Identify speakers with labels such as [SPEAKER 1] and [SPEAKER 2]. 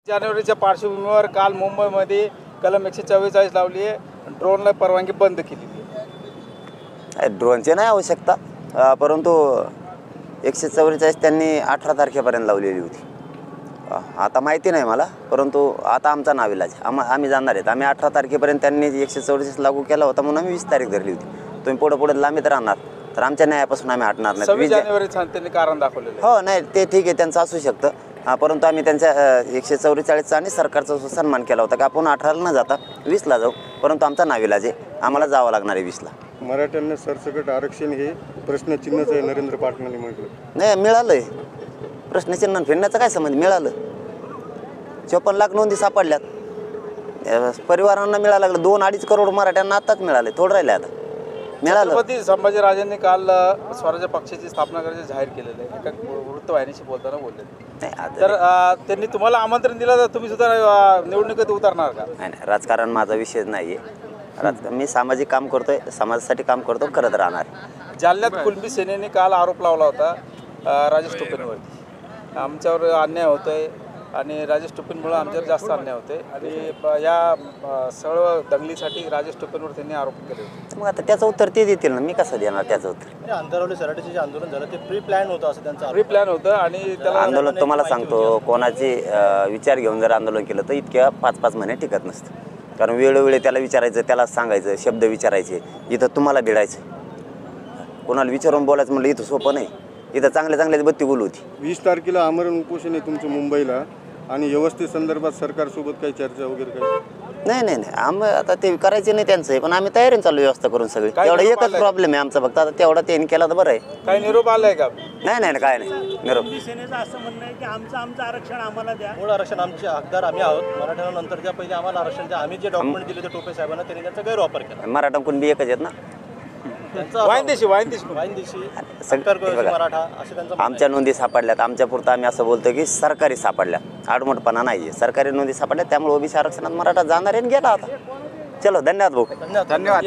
[SPEAKER 1] जानेवारीच्या पार्श्वभूमीवर काल मुंबईमध्ये कलम 144 लावली आहे. ड्रोनला परवानगी बंद केली आहे.
[SPEAKER 2] ड्रोनची नाही आवश्यकता, परंतु 144 त्यांनी 18 तारखेपर्यंत लावलेली होती. आता माहिती नाही मला, परंतु आता आमचा नाविलाज आम्ही जाणार आहेत. आम्ही 18 तारखेपर्यंत त्यांनी 144 लागू केला होता म्हणून आम्ही 20 तारीख धरली होती. तुम्ही पुढे लांबीत राहणार तर आमच्या न्यायापासून आम्ही हटणार नाही.
[SPEAKER 1] 26 जानेवारी त्यांनी कारण दाखवलेलं
[SPEAKER 2] हो नाही ते ठीक आहे, त्यांचं असू शकतं. परंतु आम्ही त्यांच्या 144चा आणि सरकारचा सन्मान केला होता की आपण 18ला न जाता 20ला जाऊ, परंतु आमचा नाविलाज आहे, आम्हाला जावं लागणार आहे 20ला.
[SPEAKER 3] मराठ्यांना सरसकट आरक्षण हे प्रश्नचिन्हच आहे, नरेंद्र पाटलांनी म्हटलं.
[SPEAKER 2] नाही मिळालंय, प्रश्नचिन्ह फिरण्याचं काय संबंध, मिळालं. 54 लाख नोंदी सापडल्यात, परिवारांना मिळायला लागलं. 2-2.5 करोड मराठ्यांना आताच मिळाले, थोडं राहिले आता मिळालं.
[SPEAKER 1] छत्रपती संभाजीराजांनी काल स्वराज्य पक्षाची स्थापना करायचे जाहीर केलेलं आहे. एका वृत्तवाहिनीशी बोलताना बोलले. तर त्यांनी तुम्हाला आमंत्रण दिलं तर तुम्ही सुद्धा निवडणुकीत उतरणार का?
[SPEAKER 2] नाही नाही, राजकारण माझा विषय नाही आहे. मी सामाजिक काम करतोय, समाजासाठी काम करतो, करत राहणार.
[SPEAKER 1] जालन्यात कुणबी सेनेने काल आरोप लावला होता राजेश टोपेंवरती. आमच्यावर अन्याय होतोय आणि राजेश टोपेंमुळे आमच्यावर जास्त अन्याय होते आणि या सर्व दंगलीसाठी राजेश टोपेंवर त्यांनी आरोप केले होते.
[SPEAKER 2] मग आता त्याचं उत्तर ते देतील ना, मी कसं देणार त्याचं उत्तर?
[SPEAKER 4] अंतरवली सराटीचे जे आंदोलन झालं ते प्री प्लॅन होतं असं त्यांचं
[SPEAKER 1] प्री प्लॅन होतं आणि त्याला
[SPEAKER 2] आंदोलन तुम्हाला सांगतो, कोणाचे विचार घेऊन जर आंदोलन केलं तर इतक्या 5-5 महिने टिकत नसतं. कारण वेळोवेळी त्याला विचारायचं, त्याला सांगायचं, शब्द विचारायचे. इथं तुम्हाला भिडायचं, कोणाला विचारून बोलायचं म्हणलं इथं सोपं नाही. इथं चांगल्या बत्ती बोलू होती.
[SPEAKER 3] 20 तारखेला आमरण उपोषण आहे तुमचं मुंबईला, आणि व्यवस्थे संदर्भात सरकारसोबत काही चर्चा वगैरे काही?
[SPEAKER 2] नाही आता ते करायचे नाही त्यांचं, पण आम्ही तयारीने चालू व्यवस्था करून सगळी. तेवढा एकच प्रॉब्लेम आहे आमचा फक्त, आता तेवढा त्यांनी केला तर बरं आहे.
[SPEAKER 1] काही निरोप आलाय का?
[SPEAKER 2] नाही काय नाही निरोप.
[SPEAKER 5] सेनेचं असं म्हणणं आहे की आमचं आरक्षण आम्हाला द्या.
[SPEAKER 4] मूळ आरक्षण आमचे हकदार आम्ही आहोत. मराठ्यांनंतरच्या पहिले आम्हाला आरक्षण द्या. आम्ही जे डॉक्युमेंट दिले ते टोपे साहेबांना, त्यांनी त्याचा गैरवापर केला.
[SPEAKER 2] मराठा कुणबी एकच आहेत ना,
[SPEAKER 1] वाईनदेशी
[SPEAKER 4] मराठा असे त्यांचं
[SPEAKER 2] आमच्या नोंदी सापडल्यात. आमच्या पुरतं आम्ही असं बोलतो की सरकारी सापडल्या, आडमोठपणा नाही आहे. सरकारी नोंदी सापडल्या, त्यामुळे ओबीसी आरक्षणात मराठा जाणार आहे, गेला आता. चलो धन्यवाद भाऊ.
[SPEAKER 1] धन्यवाद.